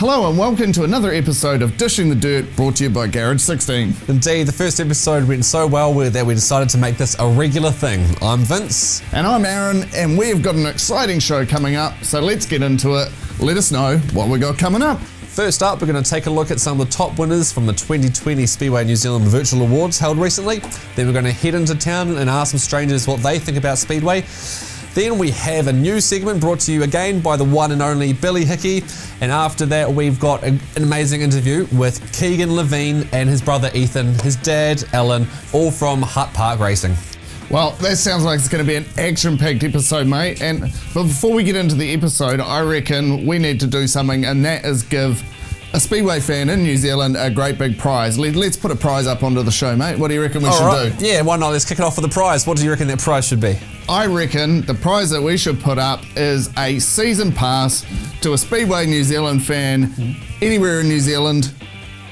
Hello and welcome to another episode of Dishing the Dirt, brought to you by Garage 16. Indeed, the first episode went so well that we decided to make this a regular thing. I'm Vince. And I'm Aaron, and we've got an exciting show coming up, so let's get into it. Let us know what we got coming up. First up, we're going to take a look at some of the top winners from the 2020 Speedway New Zealand Virtual Awards held recently. Then we're going to head into town and ask some strangers what they think about Speedway. Then we have a new segment brought to you again by the one and only Billy Hickey. And after that, we've got an amazing interview with Keegan Levien and his brother Ethan, his dad Alan, all from Hutt Park Racing. Well, that sounds like it's going to be an action-packed episode, mate. But before we get into the episode, I reckon we need to do something, and that is give a Speedway fan in New Zealand a great big prize. Let's put a prize up onto the show, mate. What do you reckon we should do? Yeah, why not? Let's kick it off with the prize. What do you reckon that prize should be? I reckon the prize that we should put up is a season pass to a Speedway New Zealand fan anywhere in New Zealand.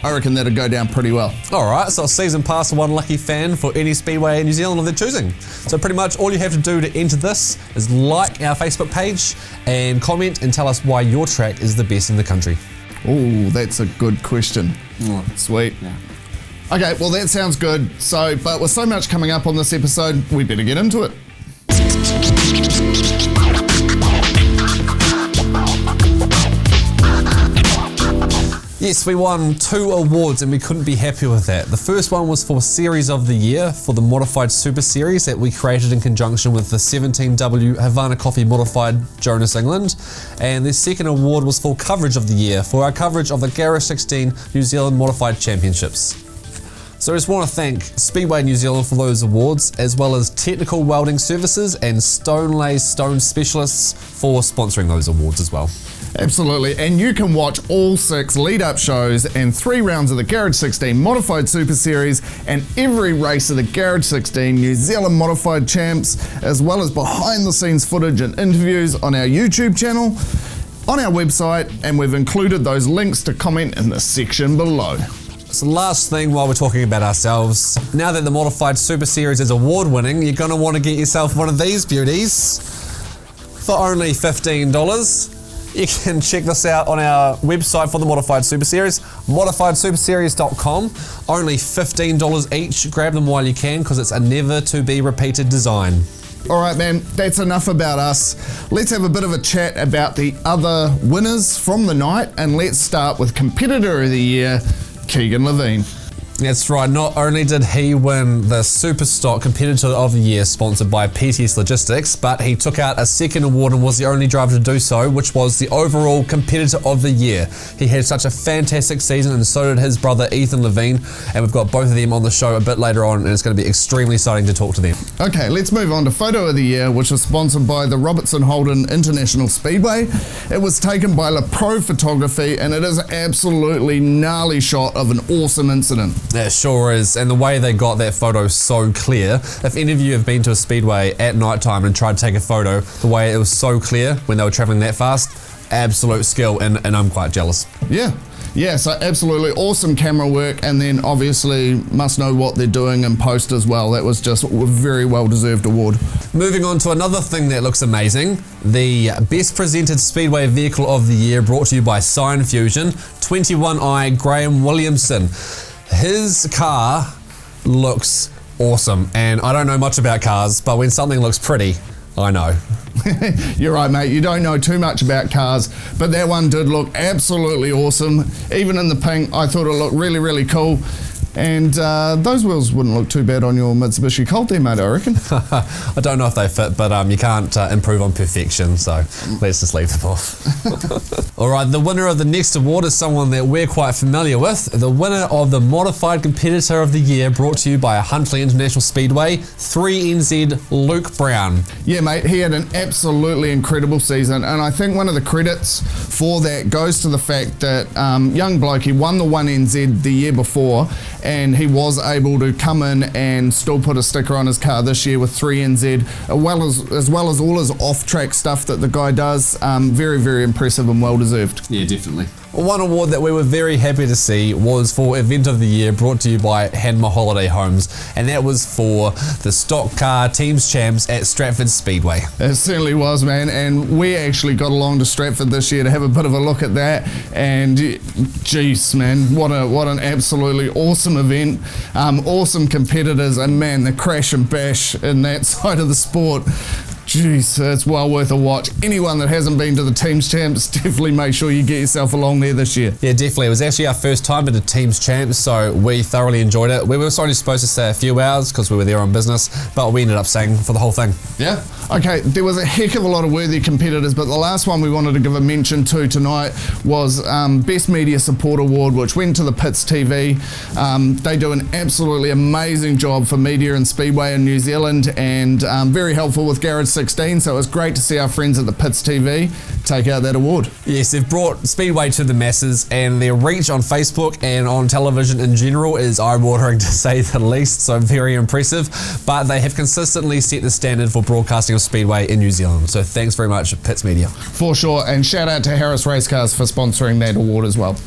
I reckon that'd go down pretty well. All right, so a season pass to one lucky fan for any Speedway in New Zealand of their choosing. So pretty much all you have to do to enter this is like our Facebook page and comment and tell us why your track is the best in the country. Oh, that's a good question. Sweet. Yeah. Okay, well that sounds good. But with so much coming up on this episode, we better get into it. Yes, we won 2 awards and we couldn't be happier with that. The first one was for Series of the Year for the Modified Super Series that we created in conjunction with the 17W Havana Coffee Modified Jonas, England. And the second award was for Coverage of the Year for our coverage of the Garage 16 New Zealand Modified Championships. So I just want to thank Speedway New Zealand for those awards, as well as Technical Welding Services and Stone Lays Stone Specialists for sponsoring those awards as well. Absolutely, and you can watch all 6 lead-up shows and 3 rounds of the Garage 16 Modified Super Series and every race of the Garage 16 New Zealand Modified Champs, as well as behind-the-scenes footage and interviews on our YouTube channel, on our website, and we've included those links to comment in the section below. So last thing while we're talking about ourselves, now that the Modified Super Series is award-winning, you're going to want to get yourself one of these beauties for only $15. You can check this out on our website for the Modified Super Series, modifiedsuperseries.com. Only $15 each. Grab them while you can because it's a never-to-be-repeated design. All right, man, that's enough about us. Let's have a bit of a chat about the other winners from the night, and let's start with Competitor of the Year, Keegan Levien. That's right, not only did he win the Superstock Competitor of the Year sponsored by PTS Logistics, but he took out a second award and was the only driver to do so, which was the overall Competitor of the Year. He had such a fantastic season and so did his brother Ethan Levien, and we've got both of them on the show a bit later on and it's going to be extremely exciting to talk to them. Okay, let's move on to Photo of the Year, which was sponsored by the Robertson Holden International Speedway. It was taken by La Pro Photography and it is an absolutely gnarly shot of an awesome incident. It sure is, and the way they got that photo so clear. If any of you have been to a speedway at night time and tried to take a photo, the way it was so clear when they were traveling that fast, absolute skill, and I'm quite jealous. Yeah, so absolutely awesome camera work, and then obviously must know what they're doing in post as well. That was just a very well-deserved award. Moving on to another thing that looks amazing, the Best Presented Speedway Vehicle of the Year brought to you by Sign Fusion, 21i Graham Williamson. His car looks awesome, and I don't know much about cars, but when something looks pretty, I know. You're right, mate. You don't know too much about cars, but that one did look absolutely awesome. Even in the pink, I thought it looked really, really cool. And those wheels wouldn't look too bad on your Mitsubishi Colt there, mate, I reckon. I don't know if they fit, but you can't improve on perfection, so let's just leave them off. All right, the winner of the next award is someone that we're quite familiar with. The winner of the Modified Competitor of the Year brought to you by Huntley International Speedway, 3NZ Luke Brown. Yeah, mate, he had an absolutely incredible season, and I think one of the credits for that goes to the fact that young bloke, he won the 1NZ the year before, and he was able to come in and still put a sticker on his car this year with 3NZ, as well as all his off-track stuff that the guy does. Very, very impressive and well-deserved. Yeah, definitely. One award that we were very happy to see was for Event of the Year, brought to you by Hanma Holiday Homes, and that was for the Stock Car Teams Champs at Stratford Speedway. It certainly was, man, and we actually got along to Stratford this year to have a bit of a look at that, and geez, man, what an absolutely awesome event, awesome competitors, and man, the crash and bash in that side of the sport. Jeez, it's well worth a watch. Anyone that hasn't been to the Teams Champs, definitely make sure you get yourself along there this year. Yeah, definitely. It was actually our first time at the Teams Champs, so we thoroughly enjoyed it. We were only supposed to stay a few hours because we were there on business, but we ended up staying for the whole thing. Yeah. Okay, there was a heck of a lot of worthy competitors, but the last one we wanted to give a mention to tonight was Best Media Support Award, which went to the Pits TV. They do an absolutely amazing job for media and Speedway in New Zealand, and very helpful with Garage 16, so it was great to see our friends at the Pits TV take out that award. Yes, they've brought Speedway to the masses, and their reach on Facebook and on television in general is eye-watering to say the least, so very impressive. But they have consistently set the standard for broadcasting of Speedway in New Zealand, so thanks very much, Pits Media. For sure, and shout out to Harris Race Cars for sponsoring that award as well.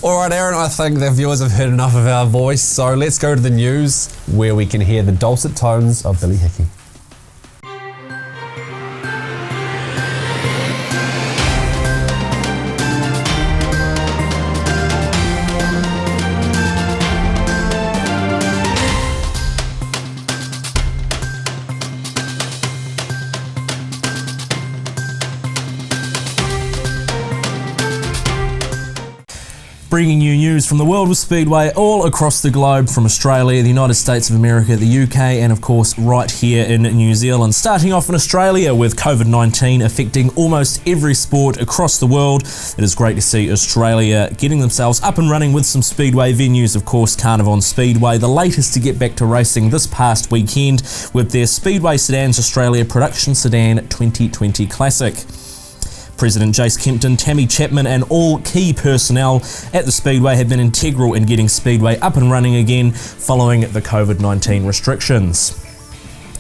Alright, Aaron, I think the viewers have heard enough of our voice, so let's go to the news where we can hear the dulcet tones of Billy Hickey. Bringing you news from the world of Speedway all across the globe, from Australia, the United States of America, the UK, and of course right here in New Zealand. Starting off in Australia with COVID-19 affecting almost every sport across the world, it is great to see Australia getting themselves up and running with some Speedway venues. Of course, Carnarvon Speedway, the latest to get back to racing this past weekend with their Speedway Sedans Australia Production Sedan 2020 Classic. President Jace Kempton, Tammy Chapman and all key personnel at the Speedway have been integral in getting Speedway up and running again following the COVID-19 restrictions.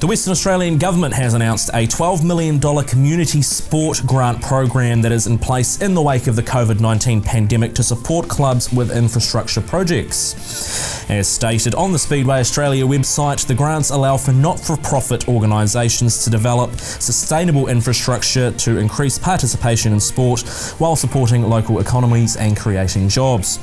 The Western Australian Government has announced a $12 million community sport grant program that is in place in the wake of the COVID-19 pandemic to support clubs with infrastructure projects. As stated on the Speedway Australia website, the grants allow for not-for-profit organisations to develop sustainable infrastructure to increase participation in sport while supporting local economies and creating jobs.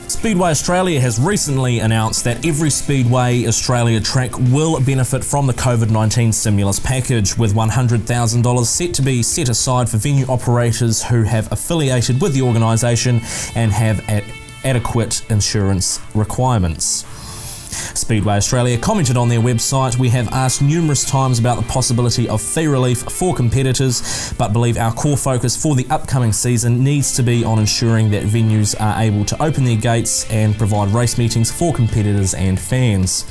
Speedway Australia has recently announced that every Speedway Australia track will benefit from the COVID-19 stimulus package, with $100,000 set to be set aside for venue operators who have affiliated with the organisation and have adequate insurance requirements. Speedway Australia commented on their website, "We have asked numerous times about the possibility of fee relief for competitors, but believe our core focus for the upcoming season needs to be on ensuring that venues are able to open their gates and provide race meetings for competitors and fans.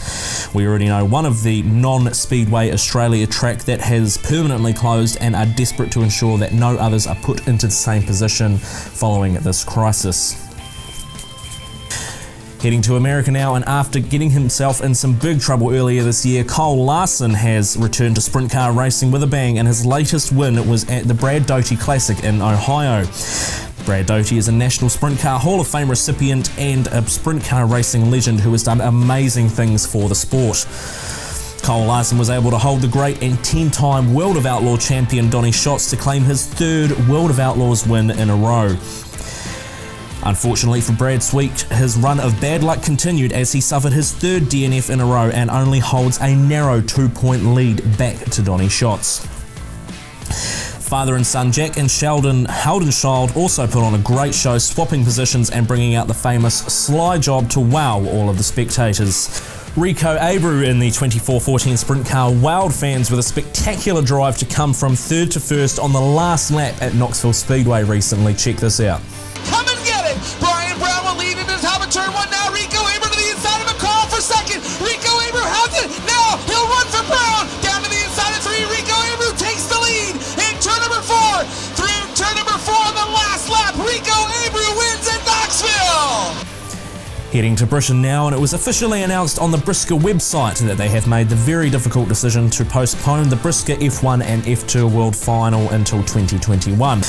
We already know one of the non-Speedway Australia track that has permanently closed and are desperate to ensure that no others are put into the same position following this crisis." Heading to America now, and after getting himself in some big trouble earlier this year, Cole Larson has returned to sprint car racing with a bang, and his latest win was at the Brad Doty Classic in Ohio. Brad Doty is a National Sprint Car Hall of Fame recipient and a sprint car racing legend who has done amazing things for the sport. Cole Larson was able to hold the great and 10-time World of Outlaw champion Donny Schatz to claim his third World of Outlaws win in a row. Unfortunately for Brad Sweet, his run of bad luck continued as he suffered his third DNF in a row and only holds a narrow 2-point lead back to Donny Schatz. Father and son Jack and Sheldon Haldenschild also put on a great show, swapping positions and bringing out the famous sly job to wow all of the spectators. Rico Abreu in the 24-14 sprint car wowed fans with a spectacular drive to come from third to first on the last lap at Knoxville Speedway recently. Check this out. on turn one now. Rico Abreu to the inside of McCall for second. Rico Abreu has it. Now he'll run for Brown. Down to the inside of three. Rico Abreu takes the lead in turn number four. Through turn number four on the last lap, Rico Abreu wins at Knoxville. Heading to Britain now, and it was officially announced on the Brisker website that they have made the very difficult decision to postpone the Brisker F1 and F2 World Final until 2021.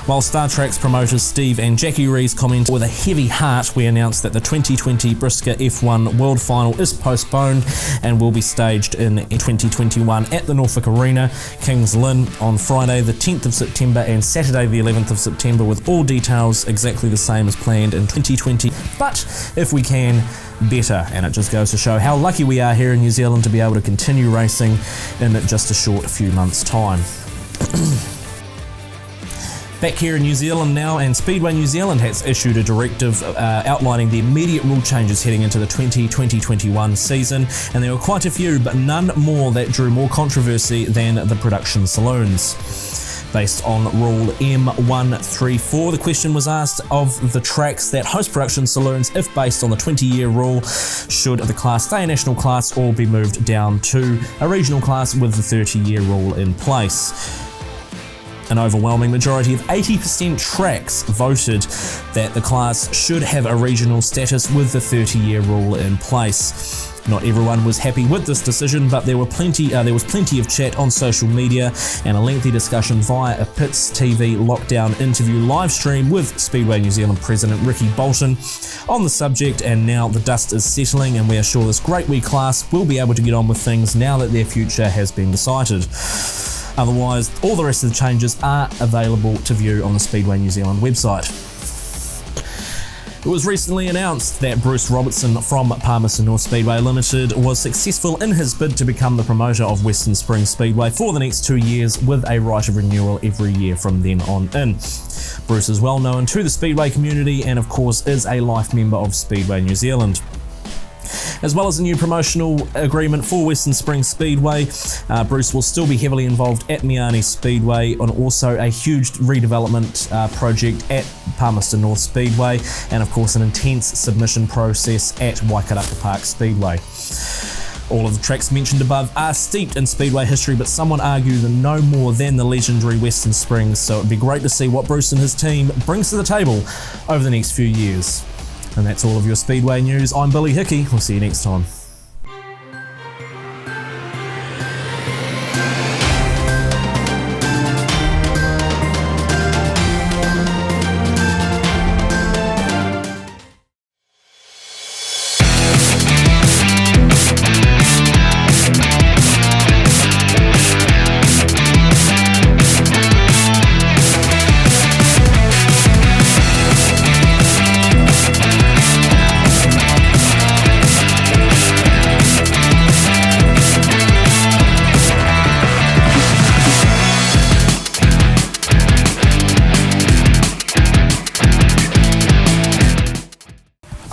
While Star Trek's promoters Steve and Jackie Rees comment with a heavy heart, we announced that the 2020 Brisker F1 World Final is postponed and will be staged in 2021 at the Norfolk Arena, Kings Lynn, on Friday the 10th of September and Saturday the 11th of September, with all details exactly the same as planned in 2020, but if we can, better. And it just goes to show how lucky we are here in New Zealand to be able to continue racing in just a short few months' time. Back here in New Zealand now, and Speedway New Zealand has issued a directive outlining the immediate rule changes heading into the 2020-21 season, and there were quite a few, but none more that drew more controversy than the production saloons. Based on Rule M134, the question was asked of the tracks that host production saloons if, based on the 20-year rule, should the class stay a national class or be moved down to a regional class with the 30-year rule in place. An overwhelming majority of 80% tracks voted that the class should have a regional status with the 30-year rule in place. Not everyone was happy with this decision, but there was plenty of chat on social media and a lengthy discussion via a Pits TV lockdown interview live stream with Speedway New Zealand President Ricky Bolton on the subject, and now the dust is settling and we are sure this great wee class will be able to get on with things now that their future has been decided. Otherwise, all the rest of the changes are available to view on the Speedway New Zealand website. It was recently announced that Bruce Robertson from Palmerston North Speedway Limited was successful in his bid to become the promoter of Western Springs Speedway for the next 2 years, with a right of renewal every year from then on in. Bruce is well known to the Speedway community and of course is a life member of Speedway New Zealand. As well as a new promotional agreement for Western Springs Speedway, Bruce will still be heavily involved at Miami Speedway on also a huge redevelopment project at Palmerston North Speedway, and of course an intense submission process at Hutt Park Speedway. All of the tracks mentioned above are steeped in Speedway history, but some would argue that no more than the legendary Western Springs, so it'd be great to see what Bruce and his team brings to the table over the next few years. And that's all of your Speedway news. I'm Billy Hickey. We'll see you next time.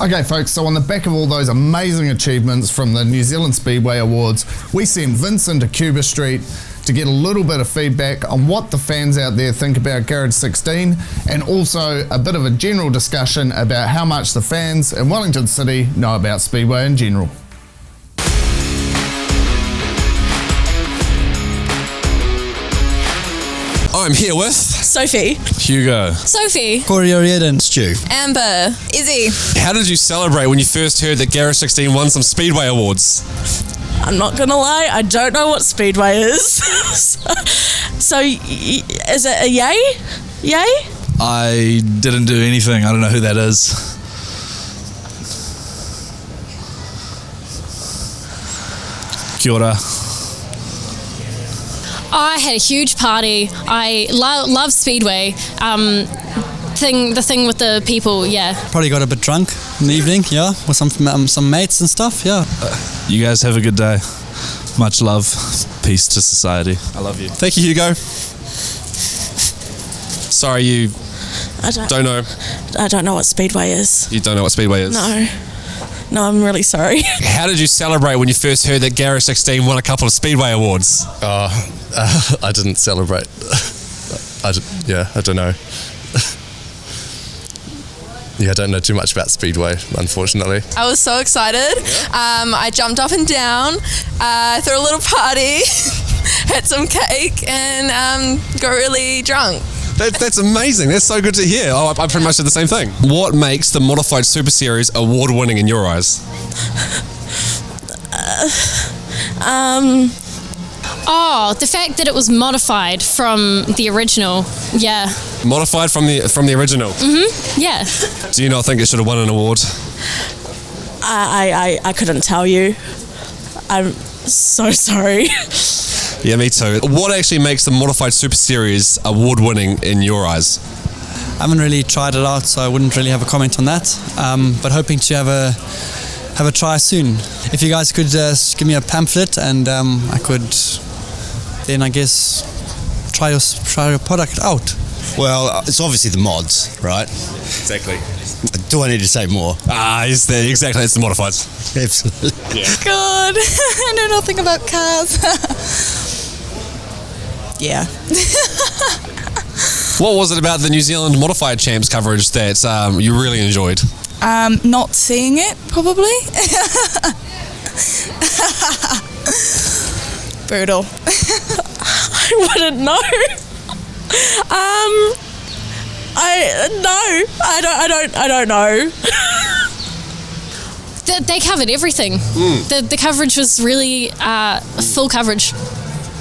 Okay folks, so on the back of all those amazing achievements from the New Zealand Speedway Awards, we sent Vincent to Cuba Street to get a little bit of feedback on what the fans out there think about Garage 16, and also a bit of a general discussion about how much the fans in Wellington City know about Speedway in general. I'm here with Sophie. Hugo. Sophie. Corey and Stu. Amber. Izzy. How did you celebrate when you first heard that Garage 16 won some Speedway awards? I'm not gonna lie, I don't know what Speedway is. So, is it a yay? Yay? I didn't do anything. I don't know who that is. Kia ora. I had a huge party. I love Speedway. The thing with the people, yeah. Probably got a bit drunk in the evening, yeah, with some mates and stuff, yeah. You guys have a good day. Much love. Peace to society. I love you. Thank you, Hugo. Sorry, you don't know. I don't know what Speedway is. You don't know what Speedway is? No, I'm really sorry. How did you celebrate when you first heard that Garage 16 won a couple of Speedway awards? I didn't celebrate. I don't know. Yeah, I don't know too much about Speedway, unfortunately. I was so excited. I jumped up and down, threw a little party, had some cake, and got really drunk. That's amazing. That's so good to hear. I pretty much did the same thing. What makes the Modified Super Series award-winning in your eyes? The fact that it was modified from the original. Yeah. Modified from the original? Yeah. Do you not think it should have won an award? I couldn't tell you. I'm so sorry. Yeah, me too. What actually makes the Modified Super Series award-winning in your eyes? I haven't really tried it out, so I wouldn't really have a comment on that. But hoping to have a try soon. If you guys could give me a pamphlet, and I could then, I guess, try your product out. Well, it's obviously the mods, right? Exactly. Do I need to say more? Exactly. It's the modifieds. Absolutely. Yeah. God, I know nothing about cars. Yeah. What was it about the New Zealand Modified Champs coverage that you really enjoyed? Not seeing it, probably. Brutal. I wouldn't know. I don't know. They covered everything. The coverage was really full coverage.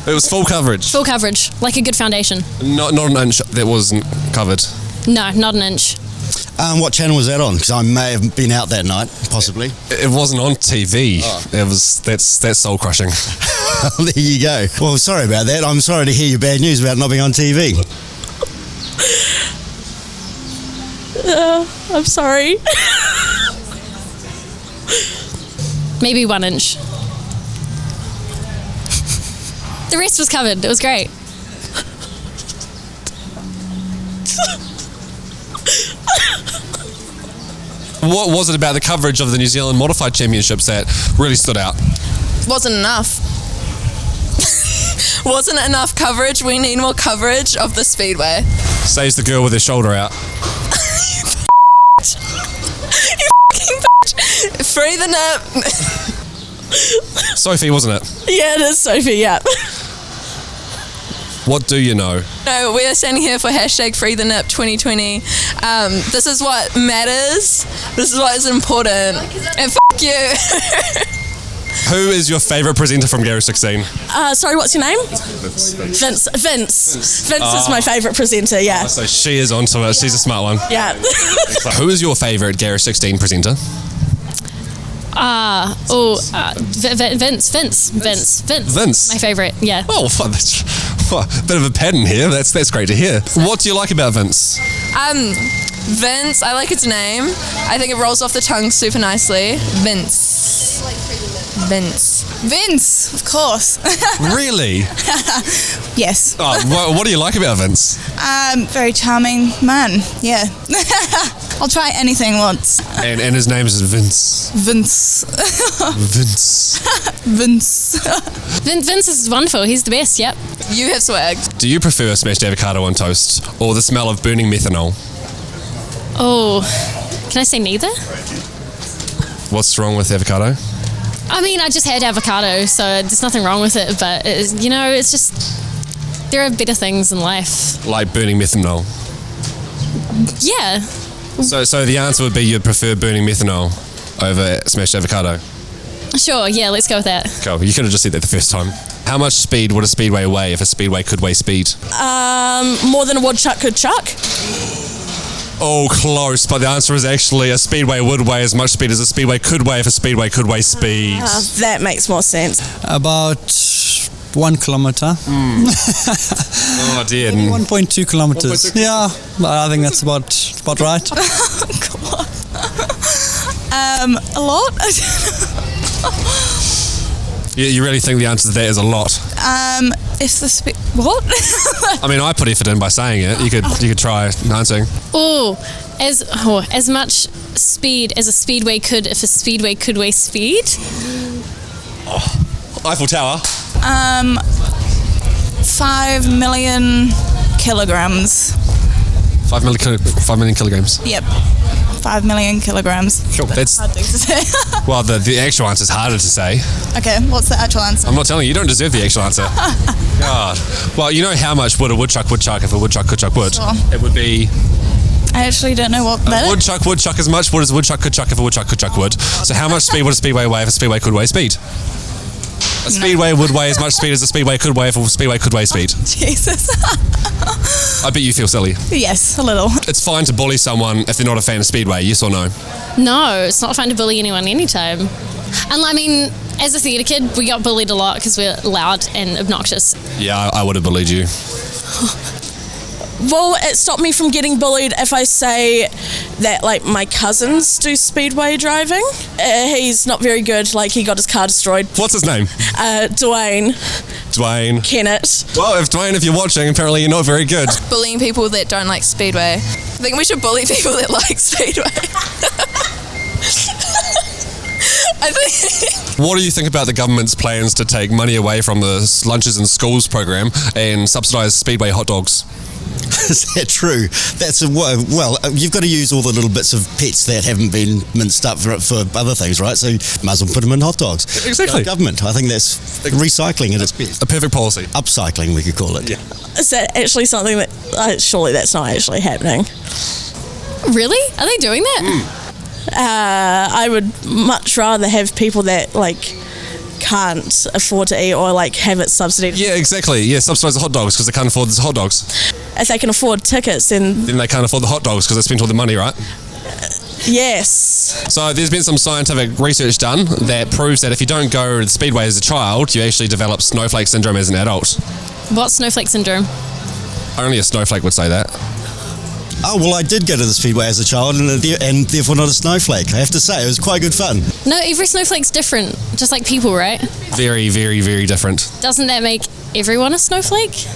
It was full coverage? Full coverage, like a good foundation. Not an inch that wasn't covered? No, not an inch. What channel was that on? Because I may have been out that night, possibly. It wasn't on TV. Oh. That's soul crushing. There you go. Well, sorry about that. I'm sorry to hear your bad news about not being on TV. I'm sorry. Maybe 1 inch. The rest was covered. It was great. What was it about the coverage of the New Zealand Modified Championships that really stood out? Wasn't enough. Wasn't enough coverage. We need more coverage of the Speedway. Says the girl with her shoulder out. You fucking bitch. Free the nip. Sophie, wasn't it? Yeah, it is Sophie, yeah. What do you know? No, we are standing here for hashtag Free the Nip 2020. This is what matters. This is what is important. And fuck you. Who is your favourite presenter from Garage 16? Sorry, what's your name? Vince. Vince is my favourite presenter, yeah. So she is onto it. She's a smart one. Yeah. Who is your favourite Garage 16 presenter? Vince. My favourite, yeah. Oh, that's a bit of a pattern here. That's great to hear. What do you like about Vince? Vince, I like its name. I think it rolls off the tongue super nicely. Vince, of course. Really? Yes. Oh, what do you like about Vince? Very charming man. Yeah. I'll try anything once. And his name is Vince. Vince. Vince is wonderful. He's the best, yep. You have swag. Do you prefer smashed avocado on toast or the smell of burning methanol? Oh, can I say neither? What's wrong with avocado? I mean, I just had avocado, so there's nothing wrong with it, but it's just, there are better things in life. Like burning methanol? Yeah. So the answer would be you'd prefer burning methanol over smashed avocado? Sure, yeah, let's go with that. Cool, you could have just said that the first time. How much speed would a speedway weigh if a speedway could weigh speed? More than a woodchuck could chuck. Oh, close, but the answer is actually a speedway would weigh as much speed as a speedway could weigh if a speedway could weigh speed. That makes more sense. About 1 kilometre. Oh dear. 1.2 kilometres. Yeah, I think that's about right. God. A lot? You really think the answer to that is a lot? If the what? I mean, I put effort in by saying it. You could try answering. As much speed as a speedway could if a speedway could weigh speed. Eiffel Tower. 5 million kilograms. 5 million kilograms. Yep. 5 million kilograms. Cool. That's Hard thing to say. well, the actual answer is harder to say. Okay, what's the actual answer? I'm not telling you. You don't deserve the actual answer. God. Well, you know how much would a woodchuck if a woodchuck could chuck wood? Sure. It would be. I actually don't know what that is. Would chuck as much wood as a woodchuck could chuck if a woodchuck could chuck wood. So how much speed would a speedway weigh if a speedway could weigh speed? A speedway would weigh as much speed as a speedway could weigh if a speedway could weigh speed. Jesus. I bet you feel silly. Yes, a little. It's fine to bully someone if they're not a fan of speedway, yes or no? No, it's not fun to bully anyone anytime. And I mean, as a theatre kid, we got bullied a lot because we're loud and obnoxious. Yeah, I would have bullied you. Will it stop me from getting bullied if I say that, like, my cousins do speedway driving? He's not very good. Like, he got his car destroyed. What's his name? Dwayne. Kennett. Well, if you're watching, apparently you're not very good. Bullying people that don't like Speedway. I think we should bully people that like Speedway. I think. What do you think about the government's plans to take money away from the lunches in schools program and subsidise Speedway hot dogs? Is that true? Well, you've got to use all the little bits of pets that haven't been minced up for other things, right? So you might as well put them in hot dogs. Exactly. Government. I think that's recycling at its best. A perfect policy. Upcycling, we could call it. Yeah. Is that actually something that... surely that's not actually happening. Really? Are they doing that? I would much rather have people that, like, can't afford to eat or, like, have it subsidised. Yeah, exactly. Yeah, subsidise the hot dogs because they can't afford the hot dogs. If they can afford tickets, then they can't afford the hot dogs because they spent all the money, right? Yes. So there's been some scientific research done that proves that if you don't go to the Speedway as a child, you actually develop snowflake syndrome as an adult. What's snowflake syndrome? Only a snowflake would say that. Oh, well, I did go to the Speedway as a child and therefore not a snowflake. I have to say, it was quite good fun. No, every snowflake's different, just like people, right? Very, very, very different. Doesn't that make everyone a snowflake?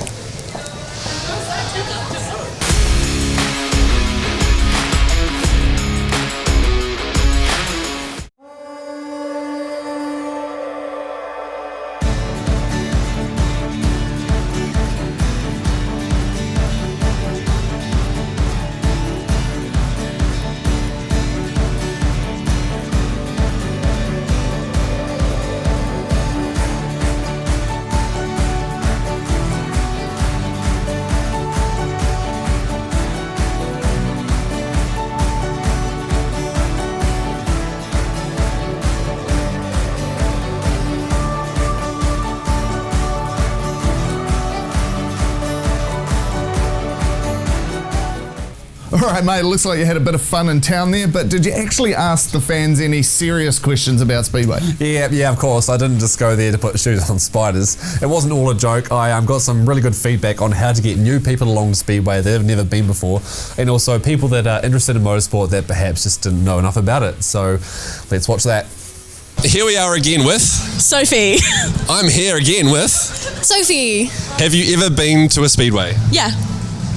All right, mate, it looks like you had a bit of fun in town there, but did you actually ask the fans any serious questions about Speedway? Yeah, of course. I didn't just go there to put shoes on spiders. It wasn't all a joke. I got some really good feedback on how to get new people along to Speedway that have never been before, and also people that are interested in motorsport that perhaps just didn't know enough about it. So let's watch that. Here we are again with... Sophie. I'm here again with... Sophie. Have you ever been to a Speedway? Yeah.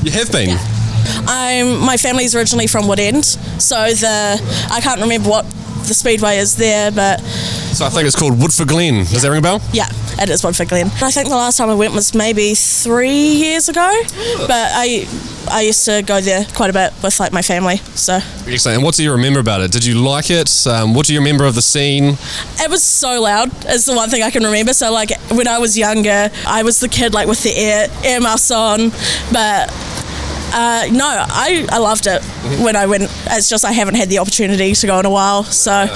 You have been? Yeah. My family's originally from Woodend, so I can't remember what the Speedway is there, but... So I think it's called Woodford Glen. Does that ring a bell? Yeah, it is Woodford Glen. I think the last time I went was maybe 3 years ago, but I used to go there quite a bit with, like, my family, so... Excellent. And what do you remember about it? Did you like it? What do you remember of the scene? It was so loud, is the one thing I can remember. So, like, when I was younger, I was the kid, like, with the ear muffs on, but... no, I loved it when I went. It's just I haven't had the opportunity to go in a while, so...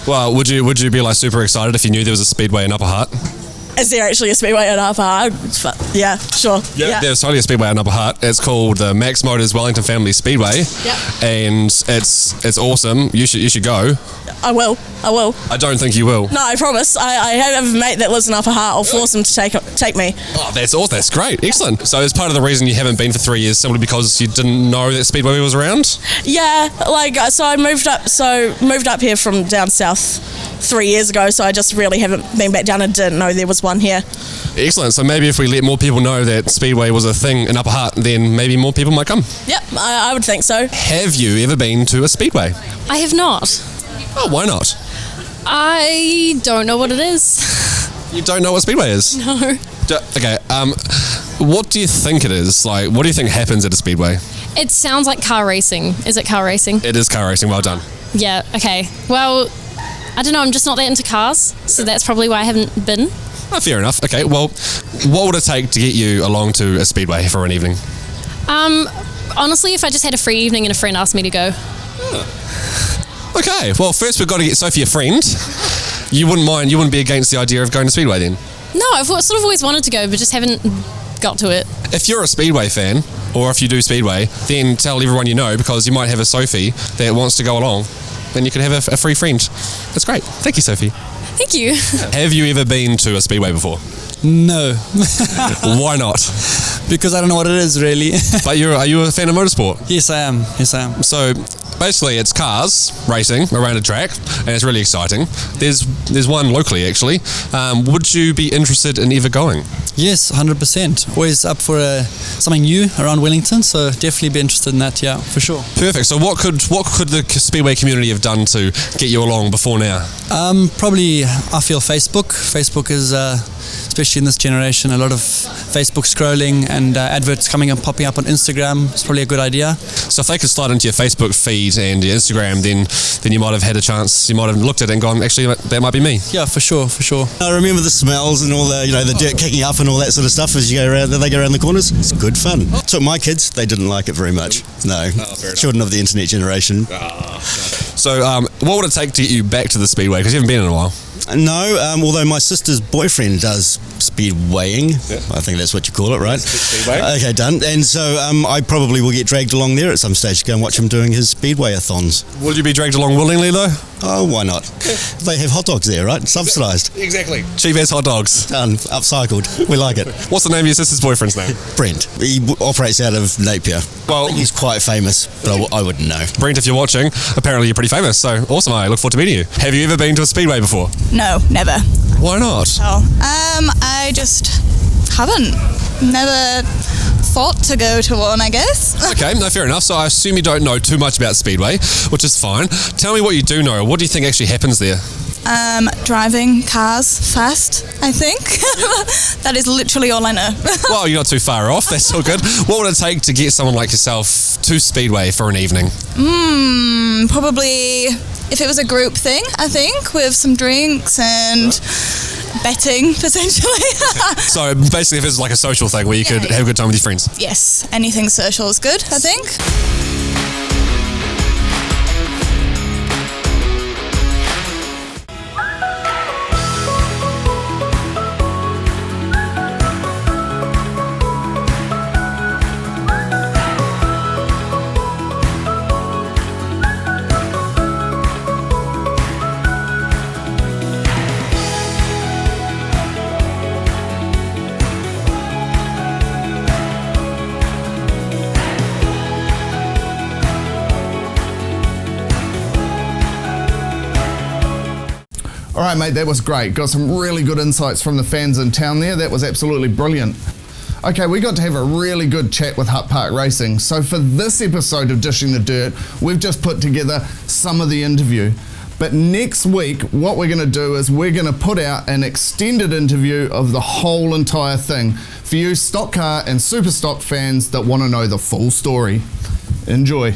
Well, would you be, like, super excited if you knew there was a Speedway in Upper Hutt? Is there actually a Speedway in Upper Hutt? Yeah, sure. Yeah. There's totally a Speedway in Upper Hutt. It's called the Max Motors Wellington Family Speedway. Yep. And it's awesome. You should go. I will. I don't think you will. No, I promise. I have a mate that lives in Upper Hutt. I'll force him to take me. Oh, that's awesome. That's great. Excellent. So is part of the reason you haven't been for 3 years simply because you didn't know that Speedway was around? Yeah, like, so I moved up here from down south 3 years ago, so I just really haven't been back down and didn't know there was one here. Excellent. So maybe if we let more people know that Speedway was a thing in Upper Hutt, then maybe more people might come. Yep, I would think so. Have you ever been to a Speedway? I have not. Oh, why not? I don't know what it is. You don't know what Speedway is? No. Okay, what do you think it is? Like, what do you think happens at a Speedway? It sounds like car racing. Is it car racing? It is car racing, well done. Yeah, okay. Well, I don't know, I'm just not that into cars, so that's probably why I haven't been. Oh, fair enough. Okay, well, what would it take to get you along to a speedway for an evening? Honestly, if I just had a free evening and a friend asked me to go. Okay, well, first we've got to get Sophie a friend. You wouldn't be against the idea of going to speedway then? No, I've sort of always wanted to go, but just haven't got to it. If you're a speedway fan, or if you do speedway, then tell everyone you know, because you might have a Sophie that wants to go along. Then you could have a free friend. That's great. Thank you, Sophie. Thank you. Have you ever been to a speedway before? No. Why not? Because I don't know what it is, really. But are you a fan of motorsport? Yes, I am. So basically it's cars racing around a track, and it's really exciting. There's one locally, actually. Would you be interested in ever going? Yes, 100%. Always up for something new around Wellington, so definitely be interested in that, yeah, for sure. Perfect. So what could the speedway community have done to get you along before now? Probably, I feel Facebook. Facebook is, especially in this generation, a lot of Facebook scrolling and adverts popping up on Instagram. It's probably a good idea. So if they could slide into your Facebook feed and your Instagram, then you might have had a chance. You might have looked at it and gone, actually, that might be me. Yeah, for sure. I remember the smells and all the dirt kicking up and all that sort of stuff as you go around. They go around the corners. It's good fun. Took my kids. They didn't like it very much. No, children of the internet generation. So what would it take to get you back to the speedway? Because you haven't been in a while. No, although my sister's boyfriend does speedwaying. Yeah. I think that's what you call it, right? Speedway. Okay, done. And so I probably will get dragged along there at some stage to go and watch him doing his speedway-a-thons. Would you be dragged along willingly, though? Oh, why not? They have hot dogs there, right? Subsidised. Exactly. Cheap as hot dogs. Done. Upcycled. We like it. What's the name of your sister's boyfriend's name? Brent. He operates out of Napier. Well, I think he's quite famous, but I wouldn't know. Brent, if you're watching, apparently you're pretty famous, so awesome. I look forward to meeting you. Have you ever been to a speedway before? No, never. Why not? I just haven't. Never thought to go to one, I guess. Okay, no, fair enough. So I assume you don't know too much about speedway, which is fine. Tell me what you do know. What do you think actually happens there? Driving cars fast, I think. That is literally all I know. Well, you're not too far off. That's all good. What would it take to get someone like yourself to speedway for an evening? Probably if it was a group thing, I think, with some drinks and betting, potentially. So basically if it's like a social thing where you could have a good time with your friends? Yes, anything social is good, I think. All right, mate, that was great. Got some really good insights from the fans in town there. That was absolutely brilliant. Okay, we got to have a really good chat with Hutt Park Racing. So for this episode of Dishing the Dirt, we've just put together some of the interview. But next week, what we're going to do is we're going to put out an extended interview of the whole entire thing for you stock car and super stock fans that want to know the full story. Enjoy.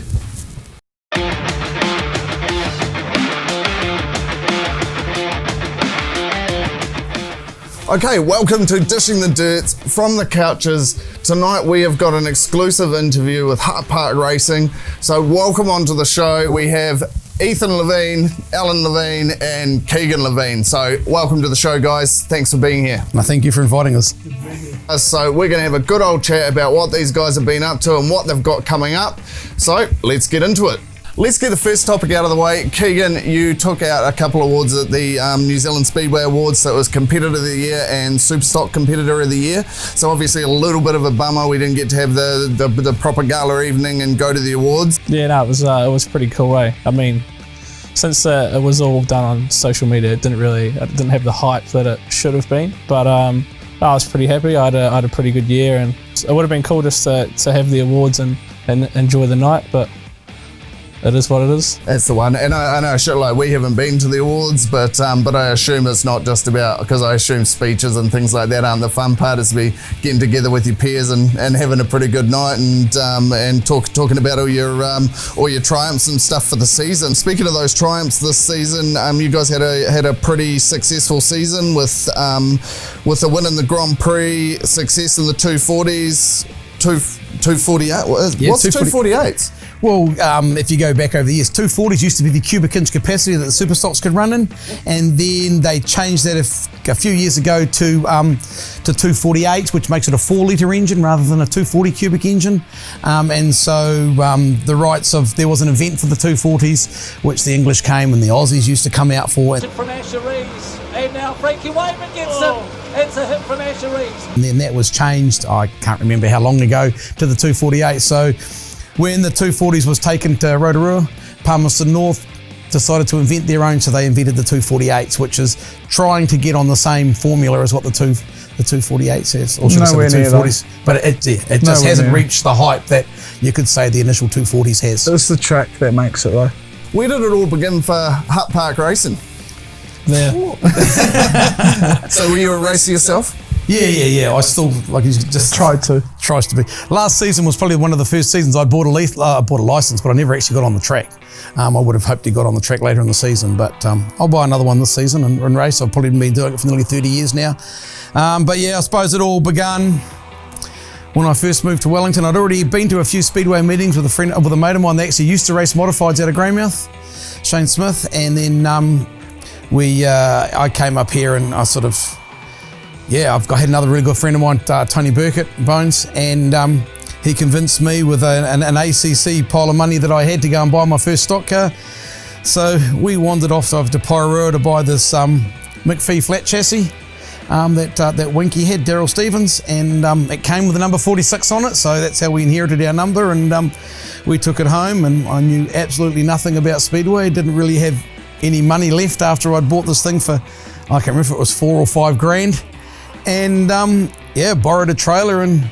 Okay, welcome to Dishing the Dirt from the couches. Tonight we have got an exclusive interview with Hutt Park Racing. So welcome onto the show. We have Ethan Levien, Alan Levien and Keegan Levien. So welcome to the show, guys. Thanks for being here. Well, thank you for inviting us. So we're going to have a good old chat about what these guys have been up to and what they've got coming up. So let's get into it. Let's get the first topic out of the way. Keegan, you took out a couple of awards at the New Zealand Speedway Awards. So it was Competitor of the Year and Superstock Competitor of the Year. So obviously a little bit of a bummer we didn't get to have the proper gala evening and go to the awards. Yeah, no, it was pretty cool, eh? I mean, since it was all done on social media, it didn't have the hype that it should have been. But I was pretty happy. I had a pretty good year, and it would have been cool just to have the awards and enjoy the night, but it is what it is. That's the one. And I know, sure, like, we haven't been to the awards, but I assume it's not just about, because I assume speeches and things like that aren't the fun part. Is to be getting together with your peers and having a pretty good night and talking about all your triumphs and stuff for the season. Speaking of those triumphs this season, you guys had a pretty successful season with a win in the Grand Prix, success in the 240s, 248. What's 248s? Well, if you go back over the years, 240s used to be the cubic inch capacity that the superstocks could run in, and then they changed that a few years ago to 248s, which makes it a 4-litre engine rather than a 240 cubic engine. And so the rights of, there was an event for the 240s, which the English came and the Aussies used to come out for. From Asher Rees, and now Frankie Wayman gets him. It's a hit from Asher Rees. And then that was changed, I can't remember how long ago, to the 248. So when the 240s was taken to Rotorua, Palmerston North decided to invent their own, so they invented the 248s, which is trying to get on the same formula as what the 248 says, or should I say the 240s. But it just hasn't reached the hype that you could say the initial 240s has. It's the track that makes it though. Where did it all begin for Hutt Park Racing? There. So were you a racer yourself? Yeah. I still tries to be. Last season was probably one of the first seasons I bought a license, but I never actually got on the track. I would have hoped to got on the track later in the season, but I'll buy another one this season and race. I've probably been doing it for nearly 30 years now. But yeah, I suppose it all began when I first moved to Wellington. I'd already been to a few Speedway meetings with a mate of mine that actually used to race modifieds out of Greymouth, Shane Smith, and then I came up here and I I've had another really good friend of mine, Tony Burkett, Bones, and he convinced me with an ACC pile of money that I had to go and buy my first stock car. So we wandered off to Poirua to buy this McPhee flat chassis that Winky had, Daryl Stevens, and it came with a number 46 on it, so that's how we inherited our number, and we took it home, and I knew absolutely nothing about Speedway, didn't really have any money left after I'd bought this thing for, I can't remember if it was $4 or $5 grand. And borrowed a trailer and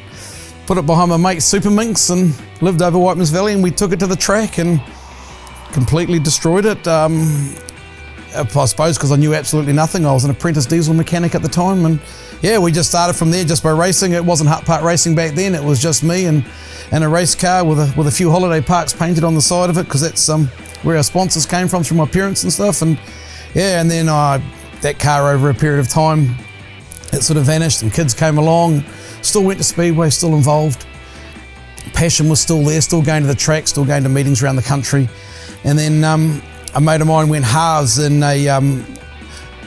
put it behind my mate Super Minx and lived over Whiteman's Valley, and we took it to the track and completely destroyed it. I suppose because I knew absolutely nothing. I was an apprentice diesel mechanic at the time, and we just started from there just by racing. It wasn't Hutt Park Racing back then, it was just me and a race car with a few holiday parks painted on the side of it, because that's where our sponsors came from my parents and stuff. And and then that car over a period of time, it sort of vanished, and kids came along, still went to Speedway, still involved. Passion was still there, still going to the track, still going to meetings around the country. And then a mate of mine went halves in an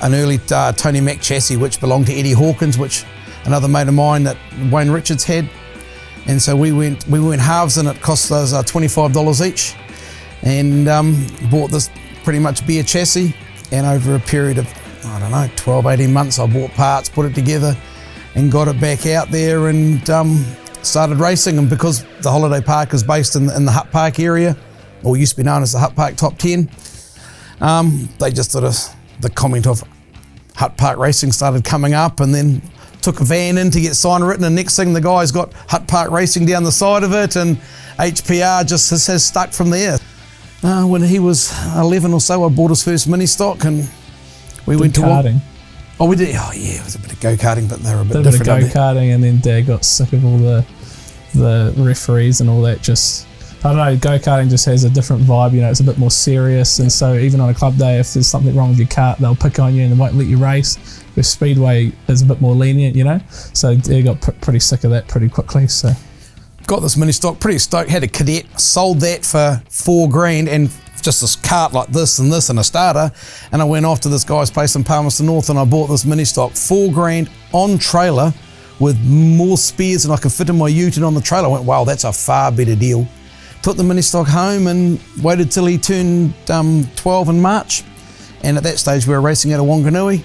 early Tony Mac chassis, which belonged to Eddie Hawkins, which another mate of mine that Wayne Richards had. And so we went halves, and it cost us $25 each, and bought this pretty much bare chassis. And over a period of 12, 18 months, I bought parts, put it together, and got it back out there, and started racing. And because the holiday park is based in the Hutt Park area, or used to be known as the Hutt Park Top 10, they just the comment of Hutt Park Racing started coming up, and then took a van in to get sign written, and next thing the guy's got Hutt Park Racing down the side of it, and HPR just has stuck from there. When he was 11 or so, I bought his first mini stock, and we went to karting. We did. Oh yeah, it was a bit of go-karting, but they were a bit different. Bit of go-karting, and then Dad got sick of all the referees and all that. Just, I don't know, go-karting just has a different vibe, it's a bit more serious, and so even on a club day, if there's something wrong with your kart, they'll pick on you and they won't let you race. Where Speedway is a bit more lenient, so Dad got pretty sick of that pretty quickly. So got this mini stock, pretty stoked, had a cadet, sold that for $4 grand, and just this cart like this and a starter, and I went off to this guy's place in Palmerston North, and I bought this mini stock, $4 grand on trailer, with more spares than I could fit in my ute and on the trailer. I went, wow, that's a far better deal. Took the mini stock home and waited till he turned 12 in March, and at that stage we were racing out of Wanganui,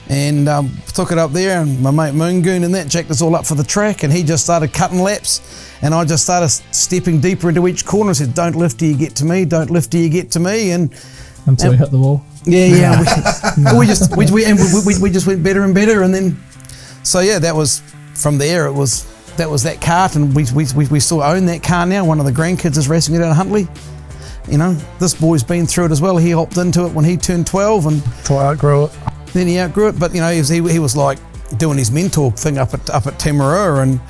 and took it up there, and my mate Moongoon and that jacked us all up for the track, and he just started cutting laps, and I just started stepping deeper into each corner and said, don't lift till you get to me, don't lift till you get to me, and until we hit the wall. Yeah. we just went better and better, and then that was from there. That was that kart, and we still own that car now. One of the grandkids is racing it out of Huntley. this boy's been through it as well. He hopped into it when he turned 12 and I outgrew it. Then he outgrew it, but he was like doing his mentor thing up at Timaru,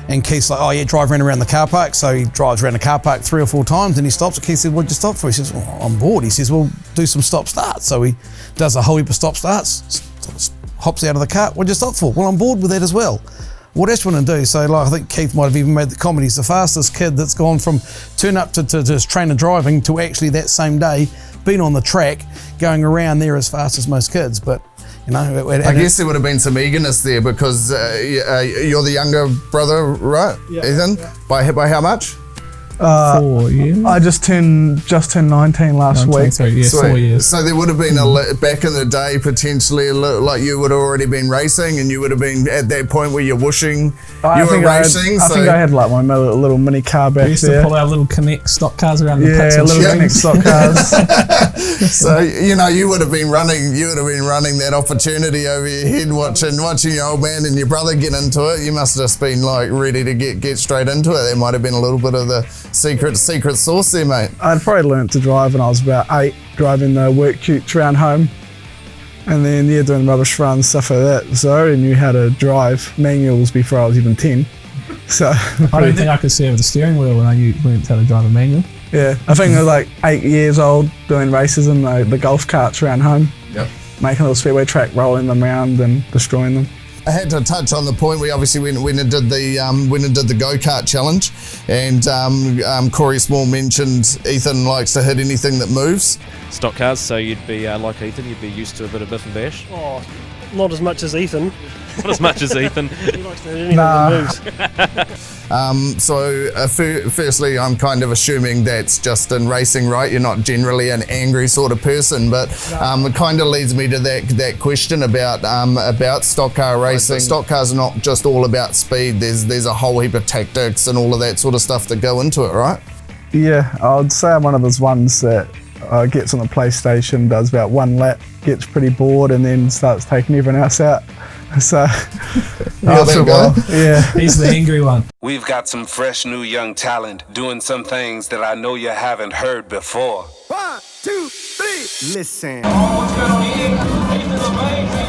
and Keith's like, oh yeah, drive around the car park. So he drives around the car park 3 or 4 times, and he stops. And Keith said, what'd you stop for? He says, well, I'm bored. He says, well, do some stop starts. So he does a whole heap of stop starts, hops out of the car. What'd you stop for? Well, I'm bored with that as well. What else do you want to do? So I think Keith might have even made the comment, he's the fastest kid that's gone from turn up to his trainer driving to actually that same day being on the track, going around there as fast as most kids. But I guess there would have been some eagerness there because you're the younger brother, right, Ethan? Yeah. By how much? 4 years. I just turned 19 last week. 4 years. So there would have been back in the day potentially like you would have already been racing, and you would have been at that point where you're wooshing. I think I had like my little mini car back there. We used to pull our little Connect stock cars around the pits. Yeah, little Connect stock cars. So you would have been running that opportunity over your head, watching your old man and your brother get into it. You must have just been like ready to get straight into it. There might have been a little bit of the secret sauce there, mate. I'd probably learnt to drive when I was about 8, driving the work cutes around home, and then doing rubbish runs, stuff like that. So I already knew how to drive manuals before I was even 10. So I don't think I could see over the steering wheel when I learnt how to drive a manual. Yeah, I think I was like 8 years old doing races in the golf carts around home. Yep. Making a little speedway track, rolling them around and destroying them. I had to touch on the point. We obviously went and did the go-kart challenge, and Corey Small mentioned Ethan likes to hit anything that moves. Stock cars, so you'd be like Ethan, you'd be used to a bit of biff and bash. Oh, not as much as Ethan. Not as much as Ethan. He likes to hit anything that moves. Firstly, I'm kind of assuming that's just in racing, right? You're not generally an angry sort of person, but it kind of leads me to that question about stock car racing. Stock cars are not just all about speed. There's a whole heap of tactics and all of that sort of stuff that go into it, right? Yeah, I'd say I'm one of those ones that gets on the PlayStation, does about 1 lap, gets pretty bored, and then starts taking everyone else out. So after a while, he's the angry one. We've got some fresh new young talent doing some things that I know you haven't heard before. 1, 2, 3, listen. What's going on here? Ethan Levien,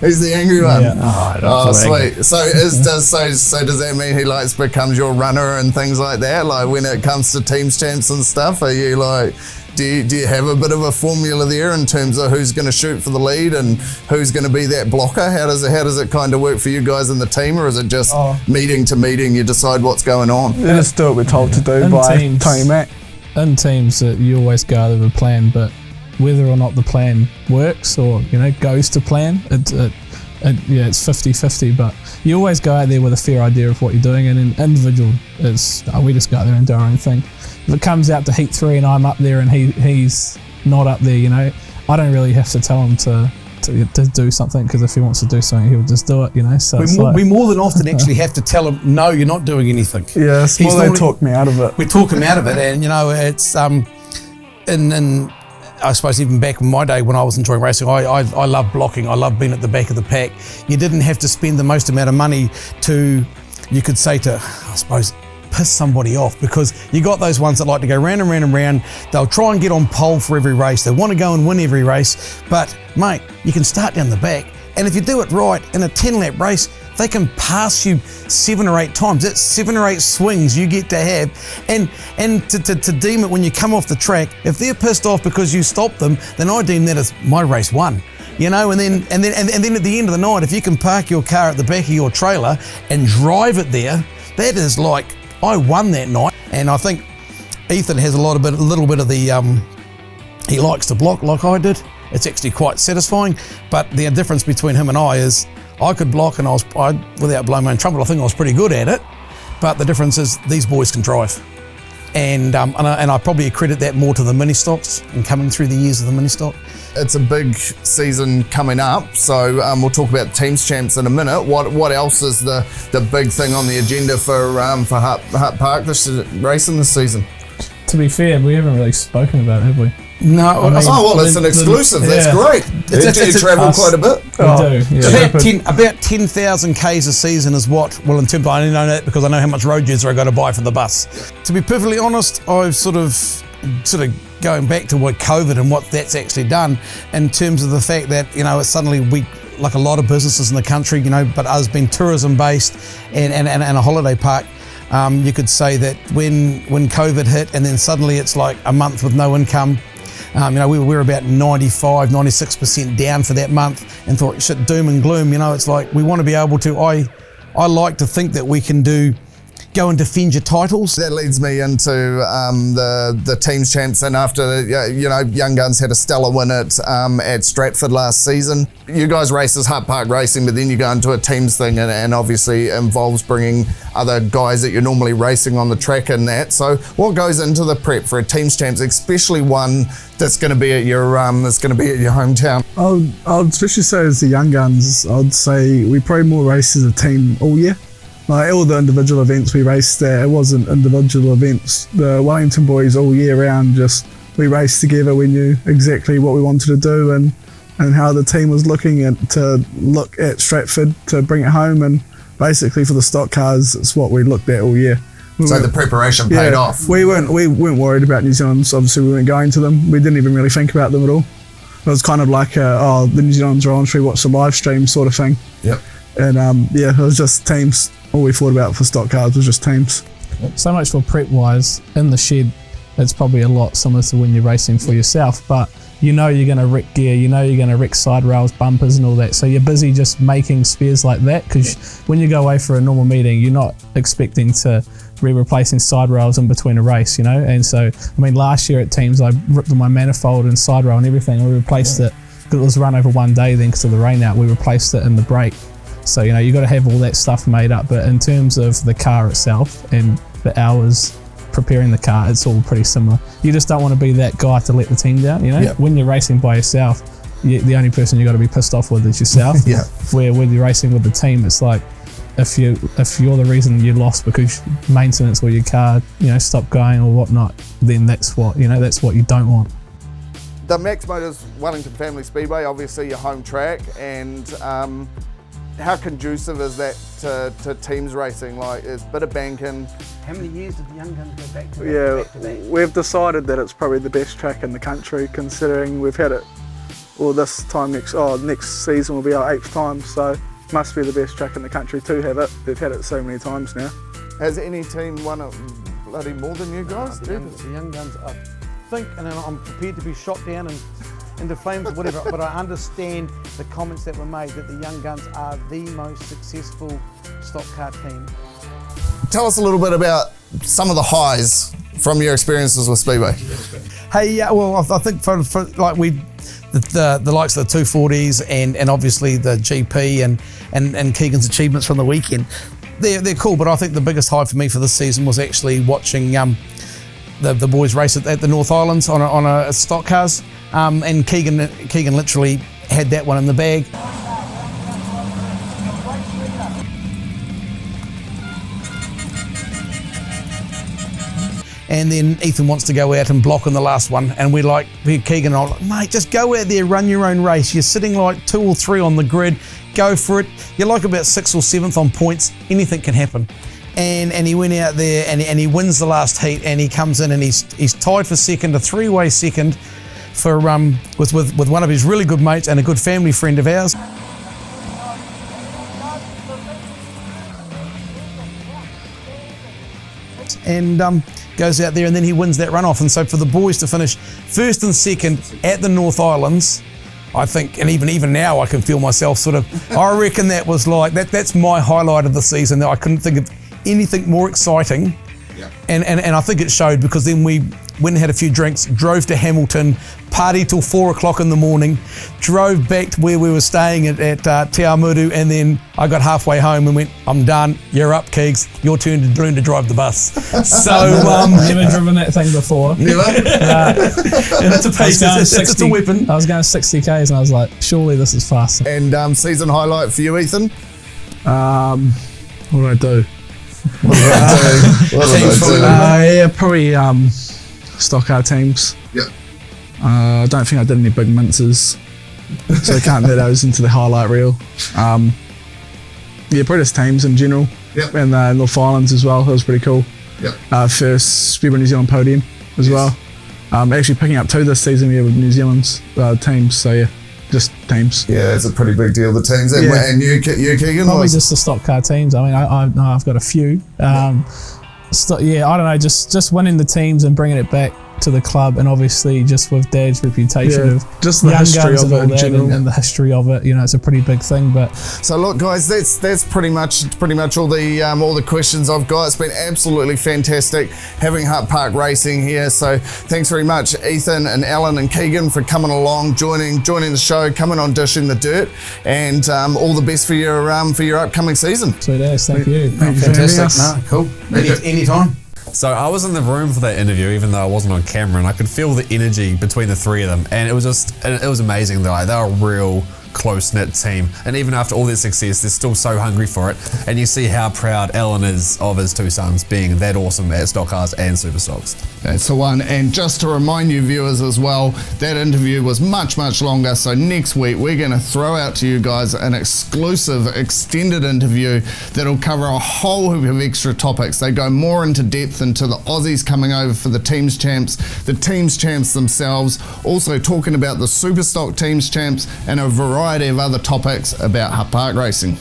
He's the angry one. Yeah. Oh, sweet. So does that mean he becomes your runner and things like that? Like when it comes to teams champs and stuff, are you like, do you have a bit of a formula there in terms of who's going to shoot for the lead and who's going to be that blocker? How does it kind of work for you guys in the team, or is it just meeting to meeting you decide what's going on? We just do what we're told to do by Tony Mack. In teams, you always go out of a plan, but whether or not the plan works or goes to plan, it's 50-50, but you always go out there with a fair idea of what you're doing, and in individual we just go out there and do our own thing. If it comes out to heat 3 and I'm up there and he's not up there, I don't really have to tell him to do something, because if he wants to do something, he'll just do it, so we more than often actually have to tell him, no, you're not doing anything. Yeah, they talk me out of it. We talk him out of it, and it's in I suppose even back in my day when I was enjoying racing, I love blocking. I love being at the back of the pack. You didn't have to spend the most amount of money to, you could say, to, I suppose, piss somebody off, because you got those ones that like to go round and round and round. They'll try and get on pole for every race. They want to go and win every race. But mate, you can start down the back, and if you do it right in a 10-lap race, they can pass you 7 or 8 times. That's 7 or 8 swings you get to have. And to deem it when you come off the track, if they're pissed off because you stopped them, then I deem that as my race won. And then at the end of the night, if you can park your car at the back of your trailer and drive it there, that is like, I won that night. And I think Ethan has a little bit of the, he likes to block like I did. It's actually quite satisfying, but the difference between him and I is I could block, and I without blowing my own trumpet, I think I was pretty good at it. But the difference is these boys can drive. And I probably accredit that more to the mini stocks and coming through the years of the mini stock. It's a big season coming up, so we'll talk about Teams Champs in a minute. What else is the big thing on the agenda for Hutt Park Racing this season? To be fair, we haven't really spoken about it, have we? No. It's an exclusive. That's great. Do you travel quite a bit? We do. Yeah. About 10,000 Ks a season is what, well, in terms of, I only know that because I know how much road user I got to buy for the bus. To be perfectly honest, I've sort of going back to what COVID and what that's actually done in terms of the fact that, it's suddenly we, like a lot of businesses in the country, but us being tourism based and a holiday park, you could say that when COVID hit and then suddenly it's like a month with no income, we were about 95, 96% down for that month and thought, shit, doom and gloom, it's like we want to be able to, I like to think that we can go and defend your titles. That leads me into the Teams Champs, and after Young Guns had a stellar win at Stratford last season. You guys race as Hutt Park Racing, but then you go into a teams thing, and obviously involves bringing other guys that you're normally racing on the track in that. So what goes into the prep for a Teams Champs, especially one that's going to be at your hometown? I'd especially say as the Young Guns, I'd say we probably more race as a team all year. Like all the individual events we raced there, it wasn't individual events. The Wellington boys all year round, we raced together. We knew exactly what we wanted to do and how the team was looking to look at Stratford to bring it home. And basically for the stock cars, it's what we looked at all year. So the preparation paid off. We weren't worried about New Zealand. Obviously, we weren't going to them. We didn't even really think about them at all. It was kind of like, the New Zealanders are on, should we watch the live stream sort of thing. Yep. And it was just teams. All we thought about for stock cars was just teams. So much for prep wise. In the shed, it's probably a lot similar to when you're racing for yourself, but you're going to wreck gear, you're going to wreck side rails, bumpers and all that. So you're busy just making spares like that, because when you go away for a normal meeting, you're not expecting to be replacing side rails in between a race, And so, last year at Teams, I ripped my manifold and side rail and everything, and we replaced it, because it was run over one day then because of the rain out, we replaced it in the brake. So, you got to have all that stuff made up. But in terms of the car itself and the hours preparing the car, it's all pretty similar. You just don't want to be that guy to let the team down, Yep. When you're racing by yourself, the only person you got to be pissed off with is yourself. Yeah. Where when you're racing with the team, it's like, if you're the reason you lost because maintenance or your car, stopped going or whatnot, then that's what you don't want. The Max Motors Wellington Family Speedway, obviously your home track, and how conducive is that to teams racing? Like, is bit of banking. How many years did the Young Guns go back to? We've decided that it's probably the best track in the country, considering we've had it. Well, this time next season will be our 8th time, so must be the best track in the country to have it. They've had it so many times now. Has any team won it bloody more than you guys? The Young Guns, I think, and I'm prepared to be shot down and into flames or whatever, but I understand the comments that were made that the Young Guns are the most successful stock car team. Tell us a little bit about some of the highs from your experiences with Speedway. Hey, well, I think for like the likes of the 240s and obviously the GP and Keegan's achievements from the weekend, they're cool. But I think the biggest high for me for this season was actually watching the boys race at the North Islands on a stock cars. And Keegan literally had that one in the bag. And then Ethan wants to go out and block on the last one, and Keegan and I were like, mate, just go out there, run your own race. You're sitting like 2 or 3 on the grid, go for it. You're like about 6th or 7th on points, anything can happen. And he went out there and he wins the last heat, and he comes in and he's tied for second, a 3-way second for with one of his really good mates and a good family friend of ours. And goes out there and then he wins that runoff. And so for the boys to finish 1st and 2nd at the North Islands, I think, and even now I can feel myself sort of, I reckon that was like, that's my highlight of the season. That I couldn't think of anything more exciting. Yeah. And I think it showed, because then we went and had a few drinks, drove to Hamilton, party till 4 o'clock in the morning, drove back to where we were staying at Te Amuru, and then I got halfway home and went, I'm done, you're up, Keegs, your turn to learn to drive the bus. So, never driven that thing before. Never? And it's a pace, it's a weapon. I was going 60 Ks and I was like, surely this is fast. And season highlight for you, Ethan? What did I do? Yeah, probably stock car teams. Yep. I don't think I did any big minces, so I can't let those into the highlight reel. Yeah, British teams in general. Yep. And the North Islands as well. That was pretty cool. Yep. First Speedway New Zealand podium as well. Actually picking up 2 this season here with New Zealand's teams. So yeah, just teams. Yeah, it's a pretty big deal, the teams. And you Keegan? Probably just the stock car teams. I mean, I've got a few. I don't know, just winning the teams and bringing it back to the club, and obviously just with Dad's reputation of just the young history guns of and all it in that, general. and the history of it, it's a pretty big thing. But so look, guys, that's pretty much all the questions I've got. It's been absolutely fantastic having Hutt Park Racing here. So thanks very much, Ethan and Alan and Keegan, for coming along, joining the show, coming on Dishing the Dirt, and all the best for your upcoming season. Sweet as, thank you. Fantastic. Cool. Anytime. So I was in the room for that interview, even though I wasn't on camera, and I could feel the energy between the three of them, and it was amazing. They were a real close-knit team, and even after all their success, they're still so hungry for it. And you see how proud Alan is of his 2 sons being that awesome at stock cars and super stocks. That's the one. And just to remind you viewers as well, that interview was much longer. So next week we're going to throw out to you guys an exclusive extended interview that'll cover a whole heap of extra topics. They go more into depth into the Aussies coming over for the teams champs, the teams champs themselves, also talking about the super stock teams champs, and a variety of other topics about Hutt Park Racing.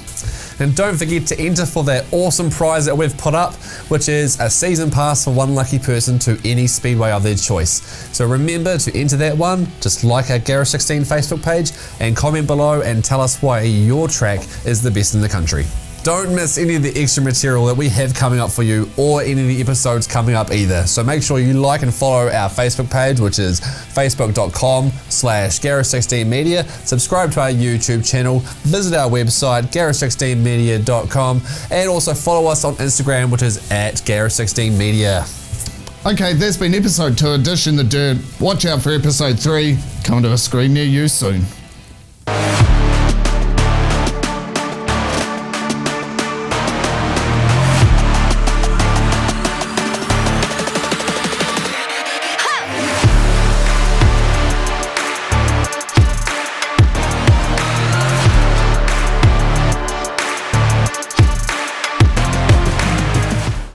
And don't forget to enter for that awesome prize that we've put up, which is a season pass for one lucky person to any speedway of their choice. So remember to enter that one, just like our Garage 16 Facebook page and comment below and tell us why your track is the best in the country. Don't miss any of the extra material that we have coming up for you, or any of the episodes coming up either. So make sure you like and follow our Facebook page, which is facebook.com/Garage16media. Subscribe to our YouTube channel, visit our website, garage16media.com, and also follow us on Instagram, which is @Garage16media. Okay, there's been episode 2 of Dishing the Dirt. Watch out for episode 3, coming to a screen near you soon.